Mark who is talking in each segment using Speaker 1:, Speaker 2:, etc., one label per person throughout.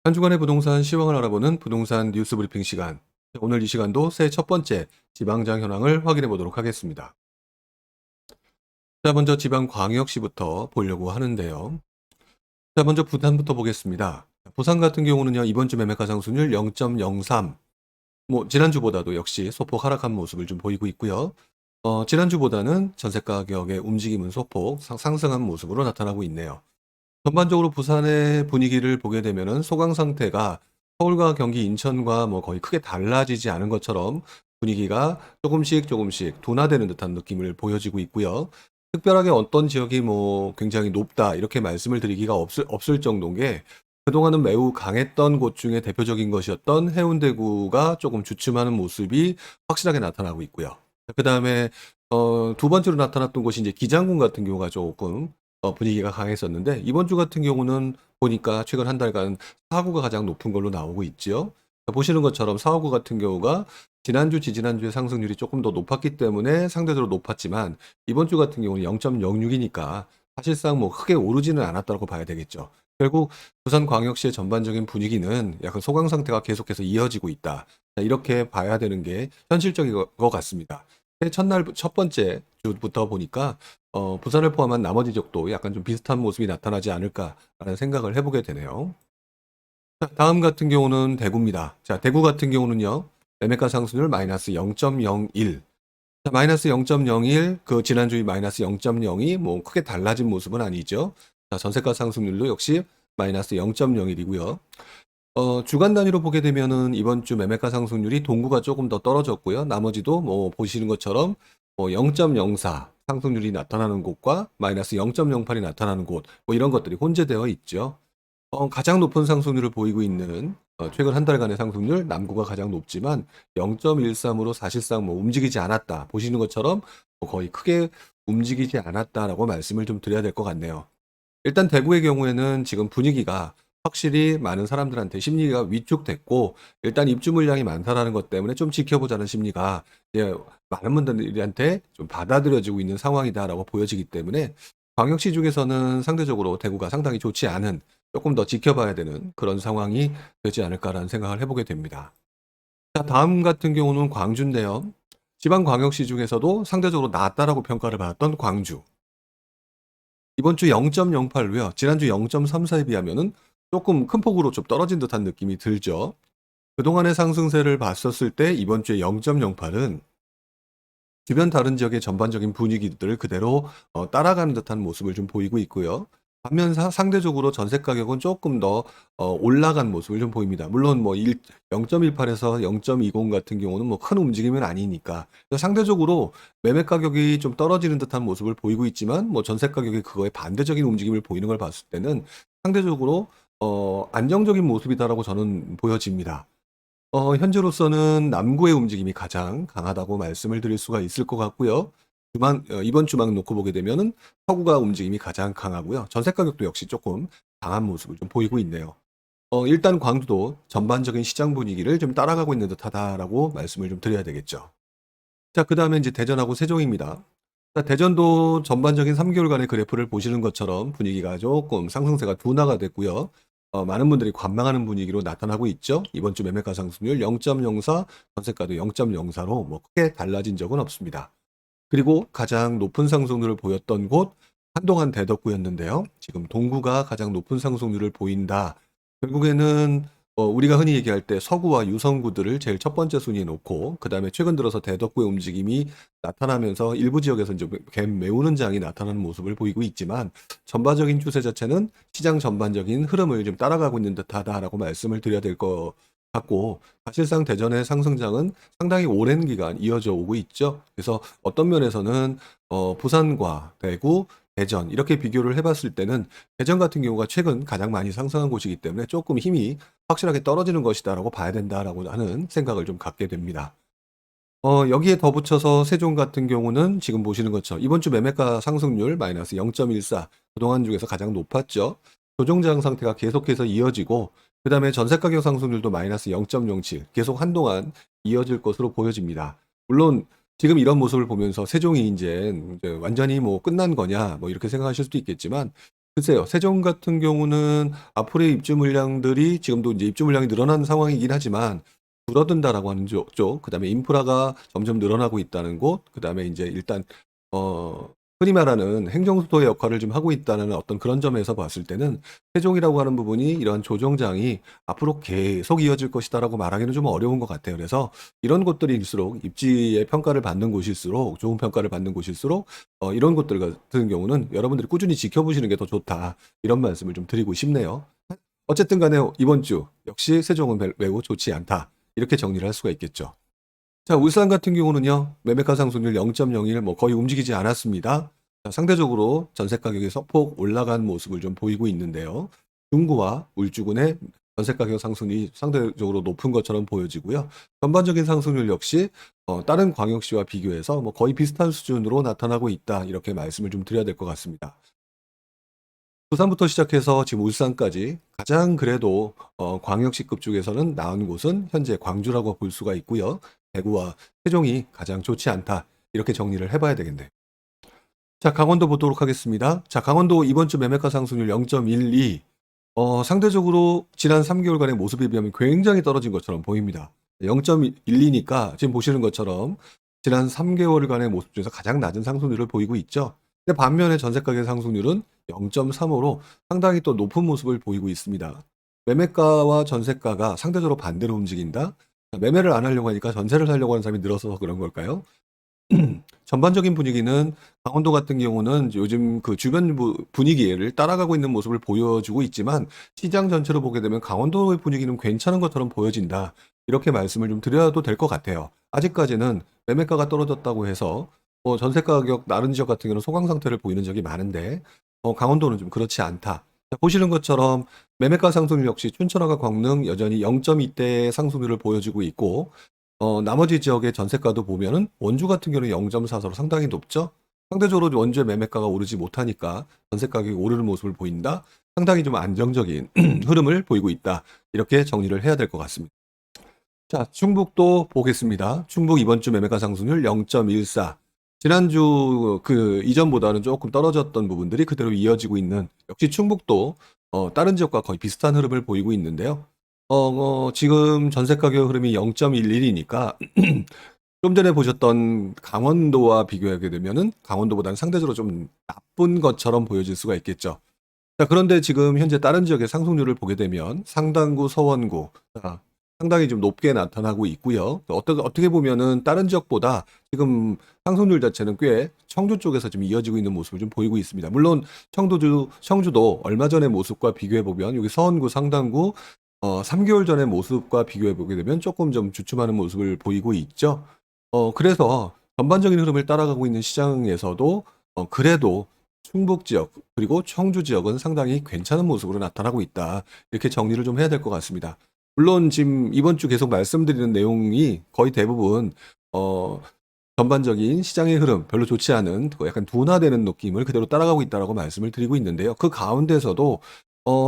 Speaker 1: 한 주간의 부동산 시황을 알아보는 부동산 뉴스 브리핑 시간. 오늘 이 시간도 새해 첫 번째 지방장 현황을 확인해 보도록 하겠습니다. 자, 먼저 지방광역시부터 보려고 하는데요. 자, 먼저 부산부터 보겠습니다. 부산 같은 경우는요, 이번 주 매매가 상승률 0.03. 지난주보다도 역시 소폭 하락한 모습을 좀 보이고 있고요. 지난주보다는 전세 가격의 움직임은 소폭 상승한 모습으로 나타나고 있네요. 전반적으로 부산의 분위기를 보게 되면은 소강 상태가 서울과 경기, 인천과 거의 크게 달라지지 않은 것처럼 분위기가 조금씩 둔화되는 듯한 느낌을 보여지고 있고요. 특별하게 어떤 지역이 굉장히 높다 이렇게 말씀을 드리기가 없을 정도인 게, 그동안은 매우 강했던 곳 중에 대표적인 것이었던 해운대구가 조금 주춤하는 모습이 확실하게 나타나고 있고요. 그다음에 두 번째로 나타났던 곳이 이제 기장군 같은 경우가 조금 분위기가 강했었는데, 이번 주 같은 경우는 보니까 최근 한 달간 사구가 가장 높은 걸로 나오고 있죠. 보시는 것처럼 사구 같은 경우가 지난주, 지지난주의 상승률이 조금 더 높았기 때문에 상대적으로 높았지만, 이번 주 같은 경우는 0.06이니까 사실상 크게 오르지는 않았다고 봐야 되겠죠. 결국 부산광역시의 전반적인 분위기는 약간 소강 상태가 계속해서 이어지고 있다. 자, 이렇게 봐야 되는 게 현실적인 것 같습니다. 새해 첫날 첫 번째 주부터 보니까 부산을 포함한 나머지 지역도 약간 좀 비슷한 모습이 나타나지 않을까라는 생각을 해보게 되네요. 자, 다음 같은 경우는 대구입니다. 자, 대구 같은 경우는요, 매매가 상승률 마이너스 0.01. 자, 마이너스 0.01, 그 지난주에 마이너스 0.02, 크게 달라진 모습은 아니죠. 자, 전세가 상승률도 역시 마이너스 0.01이고요. 주간 단위로 보게 되면은 이번 주 매매가 상승률이 동구가 조금 더 떨어졌고요. 나머지도 보시는 것처럼 0.04 상승률이 나타나는 곳과 마이너스 0.08이 나타나는 곳, 이런 것들이 혼재되어 있죠. 가장 높은 상승률을 보이고 있는 최근 한 달간의 상승률, 남구가 가장 높지만 0.13으로 사실상 움직이지 않았다. 보시는 것처럼 거의 크게 움직이지 않았다라고 말씀을 좀 드려야 될 것 같네요. 일단 대구의 경우에는 지금 분위기가 확실히 많은 사람들한테 심리가 위축됐고, 일단 입주 물량이 많다라는 것 때문에 좀 지켜보자는 심리가 이제 많은 분들한테 좀 받아들여지고 있는 상황이다라고 보여지기 때문에, 광역시 중에서는 상대적으로 대구가 상당히 좋지 않은, 조금 더 지켜봐야 되는 그런 상황이 되지 않을까라는 생각을 해보게 됩니다. 자, 다음 같은 경우는 광주인데요. 지방광역시 중에서도 상대적으로 낫다라고 평가를 받았던 광주. 이번 주 0.08로요. 지난주 0.34에 비하면은 조금 큰 폭으로 좀 떨어진 듯한 느낌이 들죠. 그동안의 상승세를 봤었을 때 이번 주에 0.08은 주변 다른 지역의 전반적인 분위기들을 그대로 따라가는 듯한 모습을 좀 보이고 있고요. 반면 상대적으로 전세 가격은 조금 더 올라간 모습을 좀 보입니다. 물론 0.18에서 0.20 같은 경우는 큰 움직임은 아니니까. 그래서 상대적으로 매매 가격이 좀 떨어지는 듯한 모습을 보이고 있지만, 전세 가격이 그거에 반대적인 움직임을 보이는 걸 봤을 때는 상대적으로 안정적인 모습이다라고 저는 보여집니다. 현재로서는 남구의 움직임이 가장 강하다고 말씀을 드릴 수가 있을 것 같고요. 이번 주만 놓고 보게 되면은 서구가 움직임이 가장 강하고요. 전세 가격도 역시 조금 강한 모습을 좀 보이고 있네요. 일단 광주도 전반적인 시장 분위기를 좀 따라가고 있는 듯하다라고 말씀을 좀 드려야 되겠죠. 자, 그다음에 이제 대전하고 세종입니다. 자, 대전도 전반적인 3개월간의 그래프를 보시는 것처럼 분위기가 조금 상승세가 둔화가 됐고요. 많은 분들이 관망하는 분위기로 나타나고 있죠. 이번 주 매매가 상승률 0.04, 전세가도 0.04로 크게 달라진 적은 없습니다. 그리고 가장 높은 상승률을 보였던 곳, 한동안 대덕구였는데요. 지금 동구가 가장 높은 상승률을 보인다. 결국에는 우리가 흔히 얘기할 때 서구와 유성구들을 제일 첫 번째 순위에 놓고, 그다음에 최근 들어서 대덕구의 움직임이 나타나면서 일부 지역에서 이제 갭 메우는 장이 나타나는 모습을 보이고 있지만, 전반적인 추세 자체는 시장 전반적인 흐름을 좀 따라가고 있는 듯하다라고 말씀을 드려야 될 것 같고, 사실상 대전의 상승장은 상당히 오랜 기간 이어져 오고 있죠. 그래서 어떤 면에서는 부산과 대구, 대전 이렇게 비교를 해봤을 때는 대전 같은 경우가 최근 가장 많이 상승한 곳이기 때문에 조금 힘이 확실하게 떨어지는 것이다라고 봐야 된다라고 하는 생각을 좀 갖게 됩니다. 여기에 덧붙여서 세종 같은 경우는 지금 보시는 것처럼 이번 주 매매가 상승률 마이너스 0.14, 그동안 중에서 가장 높았죠. 조정장 상태가 계속해서 이어지고, 그다음에 전세 가격 상승률도 마이너스 0.07, 계속 한동안 이어질 것으로 보여집니다. 물론 지금 이런 모습을 보면서 세종이 이제 완전히 끝난 거냐 이렇게 생각하실 수도 있겠지만, 글쎄요. 세종 같은 경우는 앞으로의 입주 물량들이 지금도 이제 입주 물량이 늘어나는 상황이긴 하지만 줄어든다라고 하는 쪽, 그다음에 인프라가 점점 늘어나고 있다는 곳, 그다음에 인제 일단 어 흔히 말하는 행정수도의 역할을 좀 하고 있다는 어떤 그런 점에서 봤을 때는 세종이라고 하는 부분이 이러한 조정장이 '앞으로 계속 이어질 것이다.'라고 말하기는 좀 어려운 것 같아요. 그래서 이런 곳들일수록 입지의 평가를 받는 곳일수록 좋은 평가를 받는 곳일수록 이런 곳들 같은 경우는 여러분들이 꾸준히 지켜보시는 게 더 좋다. 이런 말씀을 좀 드리고 싶네요. 어쨌든 간에 이번 주 역시 세종은 매우 좋지 않다. 이렇게 정리를 할 수가 있겠죠. 자, 울산 같은 경우는요. 매매가 상승률 0.01 뭐 거의 움직이지 않았습니다. 자, 상대적으로 전세 가격이 소폭 올라간 모습을 좀 보이고 있는데요. 중구와 울주군의 전세 가격 상승이 상대적으로 높은 것처럼 보여지고요. 전반적인 상승률 역시 다른 광역시와 비교해서 뭐 거의 비슷한 수준으로 나타나고 있다. 이렇게 말씀을 좀 드려야 될 것 같습니다. 부산부터 시작해서 지금 울산까지 가장 그래도 광역시급 중에서는 나은 곳은 현재 광주라고 볼 수가 있고요. 대구와 세종이 가장 좋지 않다. 이렇게 정리를 해 봐야 되겠네요. 자, 강원도 보도록 하겠습니다. 자, 강원도 이번 주 매매가 상승률 0.12. 상대적으로 지난 3 개월간의 모습에 비하면 굉장히 떨어진 것처럼 보입니다. 0.12니까 지금 보시는 것처럼 지난 3 개월간의 모습 중에서 가장 낮은 상승률을 보이고 있죠. 근데 반면에 전세 가격 상승률은 0.35로 상당히 또 높은 모습을 보이고 있습니다. 매매가와 전세가가 상대적으로 반대로 움직인다. 매매를 안 하려고 하니까 전세를 사려고 하는 사람이 늘어서 그런 걸까요? 전반적인 분위기는 강원도 같은 경우는 요즘 그 주변 분위기를 따라가고 있는 모습을 보여주고 있지만 시장 전체로 보게 되면 강원도의 분위기는 괜찮은 것처럼 보여진다. 이렇게 말씀을 좀 드려도 될 것 같아요. 아직까지는 매매가가 떨어졌다고 해서 전세 가격 나른 지역 같은 경우는 소강 상태를 보이는 적이 많은데 강원도는 좀 그렇지 않다. 자, 보시는 것처럼 매매가 상승률 역시 춘천화가 광릉 여전히 0.2대의 상승률을 보여주고 있고 나머지 지역의 전세가도 보면은 원주 같은 경우는 0.44로 상당히 높죠. 상대적으로 원주의 매매가가 오르지 못하니까 전세 가격이 오르는 모습을 보인다. 상당히 좀 안정적인 흐름을 보이고 있다. 이렇게 정리를 해야 될 것 같습니다. 자, 충북도 보겠습니다. 충북 이번 주 매매가 상승률 0.14. 지난주 그 이전보다는 조금 떨어졌던 부분들이 그대로 이어지고 있는 역시 충북도 다른 지역과 거의 비슷한 흐름을 보이고 있는데요. 지금 전세 가격 흐름이 0.11이니까 좀 전에 보셨던 강원도와 비교하게 되면은 강원도보다는 상대적으로 좀 나쁜 것처럼 보여질 수가 있겠죠. 자, 그런데 지금 현재 다른 지역의 상승률을 보게 되면 상당구, 서원구, 자, 상당히 좀 높게 나타나고 있고요. 어떻게 보면은 다른 지역보다 지금 상승률 자체는 꽤 청주 쪽에서 좀 이어지고 있는 모습을 좀 보이고 있습니다. 물론 청주도 얼마 전의 모습과 비교해 보면 여기 서원구, 상당구 3 개월 전의 모습과 비교해 보게 되면 조금 좀 주춤하는 모습을 보이고 있죠. 그래서 전반적인 흐름을 따라가고 있는 시장에서도 그래도 충북 지역 그리고 청주 지역은 상당히 괜찮은 모습으로 나타나고 있다. 이렇게 정리를 좀 해야 될 것 같습니다. 물론 지금 이번 주 계속 말씀드리는 내용이 거의 대부분 어 전반적인 시장의 흐름 별로 좋지 않은 그 약간 둔화되는 느낌을 그대로 따라가고 있다라고 말씀을 드리고 있는데요. 그 가운데서도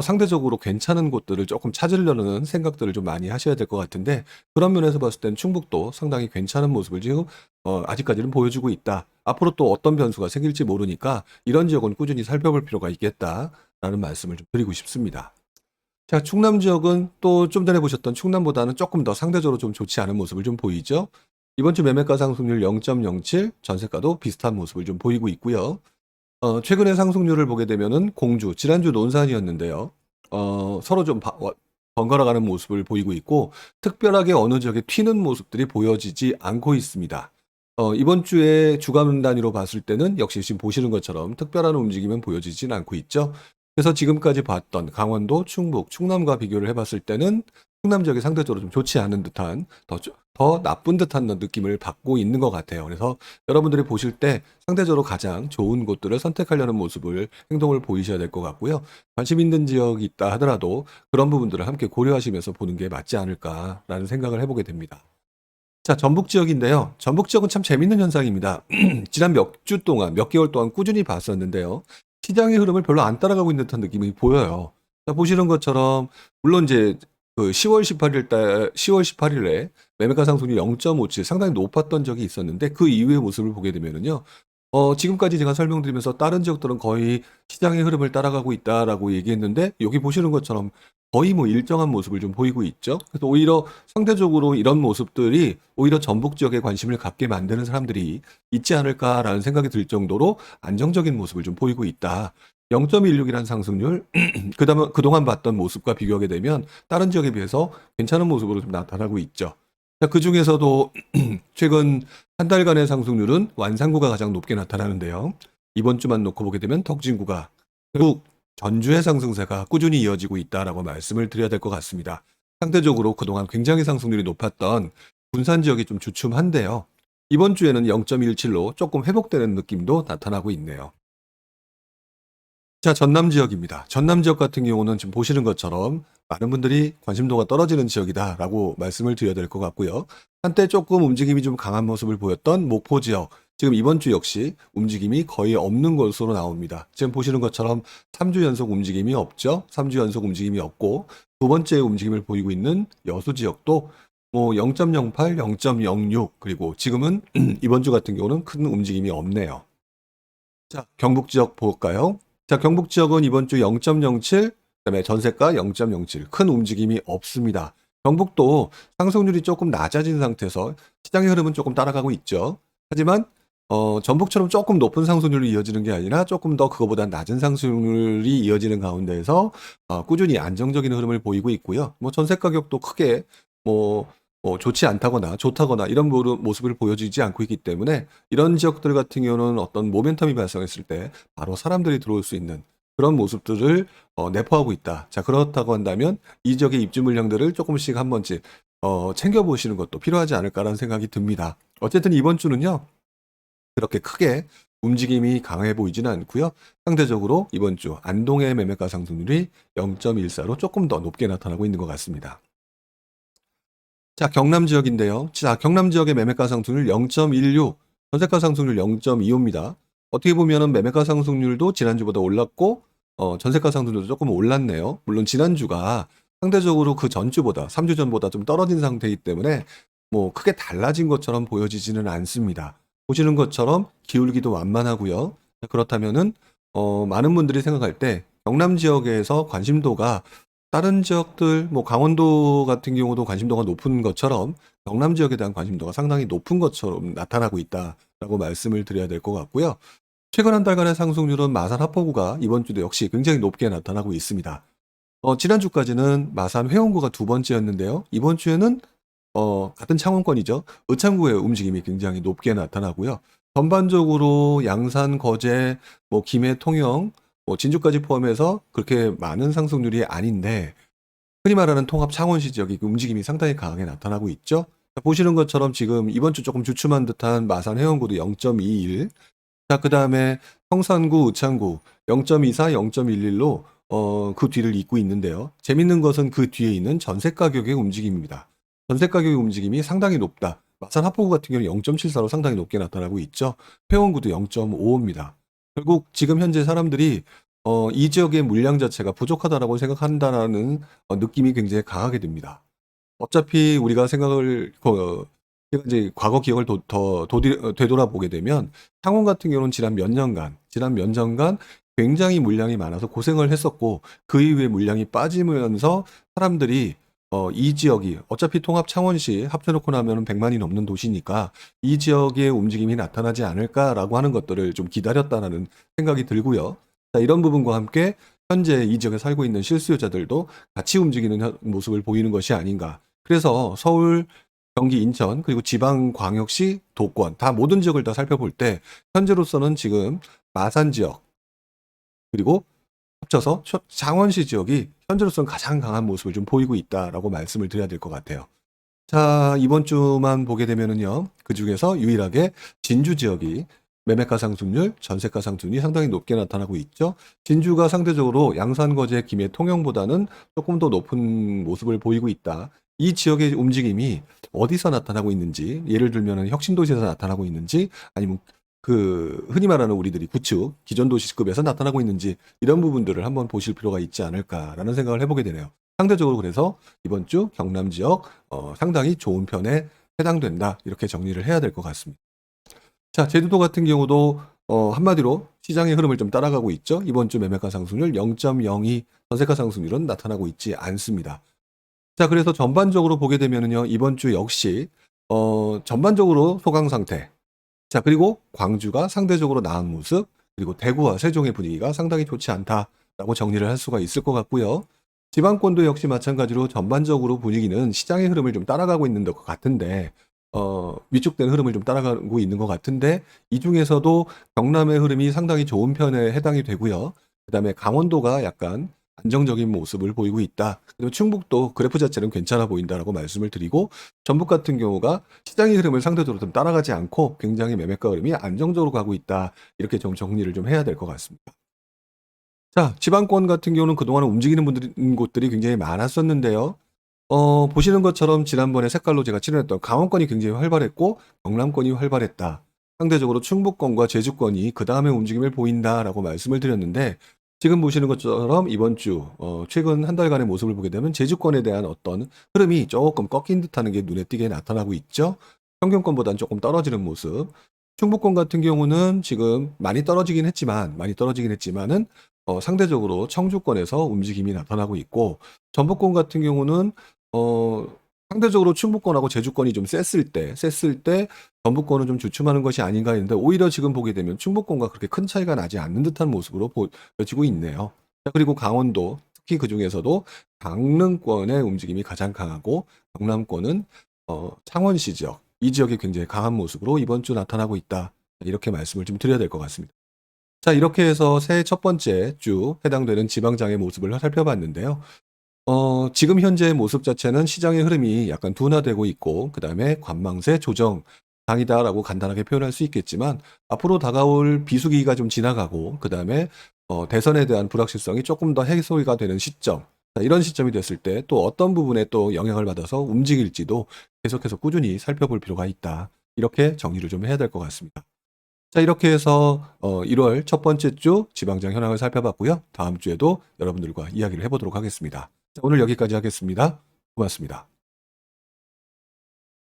Speaker 1: 상대적으로 괜찮은 곳들을 조금 찾으려는 생각들을 좀 많이 하셔야 될 것 같은데 그런 면에서 봤을 땐 충북도 상당히 괜찮은 모습을 지금 아직까지는 보여주고 있다. 앞으로 또 어떤 변수가 생길지 모르니까 이런 지역은 꾸준히 살펴볼 필요가 있겠다라는 말씀을 좀 드리고 싶습니다. 자, 충남 지역은 또 좀 전에 보셨던 충남보다는 조금 더 상대적으로 좀 좋지 않은 모습을 좀 보이죠. 이번 주 매매가 상승률 0.07, 전세가도 비슷한 모습을 좀 보이고 있고요. 최근의 상승률을 보게 되면은 공주, 지난주 논산이었는데요. 서로 좀 번갈아 가는 모습을 보이고 있고 특별하게 어느 지역에 튀는 모습들이 보여지지 않고 있습니다. 이번 주에 주간 단위로 봤을 때는 역시 지금 보시는 것처럼 특별한 움직임은 보여지진 않고 있죠. 그래서 지금까지 봤던 강원도, 충북, 충남과 비교를 해 봤을 때는 충남 지역이 상대적으로 좀 좋지 않은 듯한 더 나쁜 듯한 느낌을 받고 있는 것 같아요. 그래서 여러분들이 보실 때 상대적으로 가장 좋은 곳들을 선택하려는 모습을 행동을 보이셔야 될 것 같고요. 관심 있는 지역이 있다 하더라도 그런 부분들을 함께 고려하시면서 보는 게 맞지 않을까라는 생각을 해 보게 됩니다. 자, 전북 지역인데요. 전북 지역은 참 재밌는 현상입니다. 지난 몇 주 동안, 몇 개월 동안 꾸준히 봤었는데요. 시장의 흐름을 별로 안 따라가고 있는 듯한 느낌이 보여요. 자, 보시는 것처럼 물론 이제 그 10월 18일 달 10월 18일에 매매가 상승률이 0.57 상당히 높았던 적이 있었는데 그 이후의 모습을 보게 되면은요. 지금까지 제가 설명드리면서 다른 지역들은 거의 시장의 흐름을 따라가고 있다라고 얘기했는데 여기 보시는 것처럼 거의 뭐 일정한 모습을 좀 보이고 있죠. 그래서 오히려 상대적으로 이런 모습들이 오히려 전북 지역에 관심을 갖게 만드는 사람들이 있지 않을까라는 생각이 들 정도로 안정적인 모습을 좀 보이고 있다. 0.16이라는 상승률 그다음에 그동안 봤던 모습과 비교하게 되면 다른 지역에 비해서 괜찮은 모습으로 좀 나타나고 있죠. 자, 그중에서도 최근 한 달간의 상승률은 완산구가 가장 높게 나타나는데요. 이번 주만 놓고 보게 되면 덕진구가 결국 전주의 상승세가 꾸준히 이어지고 있다라고 말씀을 드려야 될 것 같습니다. 상대적으로 그동안 굉장히 상승률이 높았던 군산 지역이 좀 주춤한데요. 이번 주에는 0.17로 조금 회복되는 느낌도 나타나고 있네요. 자, 전남 지역입니다. 전남 지역 같은 경우는 지금 보시는 것처럼 많은 분들이 관심도가 떨어지는 지역이다라고 말씀을 드려야 될 것 같고요. 한때 조금 움직임이 좀 강한 모습을 보였던 목포 지역, 지금 이번 주 역시 움직임이 거의 없는 것으로 나옵니다. 지금 보시는 것처럼 3주 연속 움직임이 없죠. 3주 연속 움직임이 없고 두 번째 움직임을 보이고 있는 여수 지역도 뭐 0.08, 0.06 그리고 지금은 이번 주 같은 경우는 큰 움직임이 없네요. 자, 경북 지역 볼까요? 자, 경북 지역은 이번 주 0.07, 그다음에 전세가 0.07, 큰 움직임이 없습니다. 경북도 상승률이 조금 낮아진 상태에서 시장의 흐름은 조금 따라가고 있죠. 하지만 전북처럼 조금 높은 상승률이 이어지는 게 아니라 조금 더 그거보다 낮은 상승률이 이어지는 가운데에서 꾸준히 안정적인 흐름을 보이고 있고요. 뭐 전세 가격도 크게 뭐 좋지 않다거나 좋다거나 이런 모습을 보여주지 않고 있기 때문에 이런 지역들 같은 경우는 어떤 모멘텀이 발생했을 때 바로 사람들이 들어올 수 있는 그런 모습들을 내포하고 있다. 자, 그렇다고 한다면 이 지역의 입주 물량들을 조금씩 한 번씩 챙겨보시는 것도 필요하지 않을까라는 생각이 듭니다. 어쨌든 이번 주는요. 그렇게 크게 움직임이 강해 보이지는 않고요. 상대적으로 이번 주 안동의 매매가 상승률이 0.14로 조금 더 높게 나타나고 있는 것 같습니다. 자, 경남 지역인데요. 자, 경남 지역의 매매가 상승률 0.16, 전세가 상승률 0.25입니다. 어떻게 보면은 매매가 상승률도 지난주보다 올랐고 전세가 상승률도 조금 올랐네요. 물론 지난주가 상대적으로 그 전주보다 3주 전보다 좀 떨어진 상태이기 때문에 뭐 크게 달라진 것처럼 보여지지는 않습니다. 보시는 것처럼 기울기도 완만하고요. 그렇다면은 많은 분들이 생각할 때 경남 지역에서 관심도가 다른 지역들 뭐 강원도 같은 경우도 관심도가 높은 것처럼 경남 지역에 대한 관심도가 상당히 높은 것처럼 나타나고 있다라고 말씀을 드려야 될 것 같고요. 최근 한 달간의 상승률은 마산 하포구가 이번 주도 역시 굉장히 높게 나타나고 있습니다. 지난주까지는 마산 회원구가 두 번째였는데요. 이번 주에는 같은 창원권이죠. 의창구의 움직임이 굉장히 높게 나타나고요. 전반적으로 양산, 거제, 뭐 김해, 통영, 뭐 진주까지 포함해서 그렇게 많은 상승률이 아닌데 흔히 말하는 통합 창원시 지역이 그 움직임이 상당히 강하게 나타나고 있죠. 보시는 것처럼 지금 이번 주 조금 주춤한 듯한 마산 해원구도 0.21, 자, 그다음에 성산구, 의창구 0.24, 0.11로 그 뒤를 잇고 있는데요. 재밌는 것은 그 뒤에 있는 전세 가격의 움직임입니다. 전세 가격의 움직임이 상당히 높다. 마산 합포구 같은 경우는 0.74로 상당히 높게 나타나고 있죠. 회원구도 0.55입니다. 결국 지금 현재 사람들이 이 지역의 물량 자체가 부족하다라고 생각한다라는 느낌이 굉장히 강하게 듭니다. 어차피 우리가 생각을 제가 이제 과거 기억을 되돌아보게 되면 창원 같은 경우는 지난 몇 년간 굉장히 물량이 많아서 고생을 했었고 그 이후에 물량이 빠지면서 사람들이 이 지역이 어차피 통합 창원시 합쳐놓고 나면 100만이 넘는 도시니까 이 지역의 움직임이 나타나지 않을까라고 하는 것들을 좀 기다렸다라는 생각이 들고요. 자, 이런 부분과 함께 현재 이 지역에 살고 있는 실수요자들도 같이 움직이는 모습을 보이는 것이 아닌가. 그래서 서울, 경기, 인천 그리고 지방광역시, 도권 다 모든 지역을 다 살펴볼 때 현재로서는 지금 마산 지역 그리고 합쳐서 창원시 지역이 현재로서는 가장 강한 모습을 좀 보이고 있다라고 말씀을 드려야 될 것 같아요. 자, 이번 주만 보게 되면은요. 그중에서 유일하게 진주 지역이 매매가 상승률, 전세가 상승률이 상당히 높게 나타나고 있죠. 진주가 상대적으로 양산, 거제, 김해, 통영보다는 조금 더 높은 모습을 보이고 있다. 이 지역의 움직임이 어디서 나타나고 있는지, 예를 들면은 혁신도시에서 나타나고 있는지, 아니면 그 흔히 말하는 우리들이 구축, 기존 도시급에서 나타나고 있는지 이런 부분들을 한번 보실 필요가 있지 않을까라는 생각을 해보게 되네요. 상대적으로 그래서 이번 주 경남 지역 상당히 좋은 편에 해당된다 이렇게 정리를 해야 될 것 같습니다. 자, 제주도 같은 경우도 한마디로 시장의 흐름을 좀 따라가고 있죠. 이번 주 매매가 상승률 0.02, 전세가 상승률은 나타나고 있지 않습니다. 자, 그래서 전반적으로 보게 되면은요, 이번 주 역시 전반적으로 소강 상태. 자, 그리고 광주가 상대적으로 나은 모습, 그리고 대구와 세종의 분위기가 상당히 좋지 않다라고 정리를 할 수가 있을 것 같고요. 지방권도 역시 마찬가지로 전반적으로 분위기는 시장의 흐름을 좀 따라가고 있는 것 같은데, 위축된 흐름을 좀 따라가고 있는 것 같은데, 이 중에서도 경남의 흐름이 상당히 좋은 편에 해당이 되고요. 그다음에 강원도가 약간 안정적인 모습을 보이고 있다. 그리고 충북도 그래프 자체는 괜찮아 보인다라고 말씀을 드리고, 전북 같은 경우가 시장의 흐름을 상대적으로 좀 따라가지 않고 굉장히 매매가 흐름이 안정적으로 가고 있다. 이렇게 좀 정리를 좀 해야 될 것 같습니다. 자, 지방권 같은 경우는 그동안 움직이는 곳들이 굉장히 많았었는데요. 보시는 것처럼 지난번에 색깔로 제가 칠해놨던 강원권이 굉장히 활발했고 경남권이 활발했다. 상대적으로 충북권과 제주권이 그다음에 움직임을 보인다라고 말씀을 드렸는데, 지금 보시는 것처럼 이번 주 최근 한 달간의 모습을 보게 되면 제주권에 대한 어떤 흐름이 조금 꺾인 듯하는 게 눈에 띄게 나타나고 있죠. 평균권보다는 조금 떨어지는 모습. 충북권 같은 경우는 지금 많이 떨어지긴 했지만은 상대적으로 청주권에서 움직임이 나타나고 있고, 전북권 같은 경우는 어 상대적으로 충북권하고 제주권이 좀 셌을 때 전북권은 좀 주춤하는 것이 아닌가 했는데, 오히려 지금 보게 되면 충북권과 그렇게 큰 차이가 나지 않는 듯한 모습으로 보여지고 있네요. 자, 그리고 강원도, 특히 그중에서도 강릉권의 움직임이 가장 강하고 경남권은 창원시 지역, 이 지역이 굉장히 강한 모습으로 이번 주 나타나고 있다. 이렇게 말씀을 좀 드려야 될 것 같습니다. 자, 이렇게 해서 새해 첫 번째 주 해당되는 지방장의 모습을 살펴봤는데요. 지금 현재의 모습 자체는 시장의 흐름이 약간 둔화되고 있고, 그다음에 관망세 조정 당이다라고 간단하게 표현할 수 있겠지만, 앞으로 다가올 비수기가 좀 지나가고, 그다음에 대선에 대한 불확실성이 조금 더 해소가 되는 시점. 자, 이런 시점이 됐을 때 또 어떤 부분에 또 영향을 받아서 움직일지도 계속해서 꾸준히 살펴볼 필요가 있다. 이렇게 정리를 좀 해야 될 것 같습니다. 자, 이렇게 해서 1월 첫 번째 주 지방장 현황을 살펴봤고요. 다음 주에도 여러분들과 이야기를 해 보도록 하겠습니다. 자, 오늘 여기까지 하겠습니다. 고맙습니다.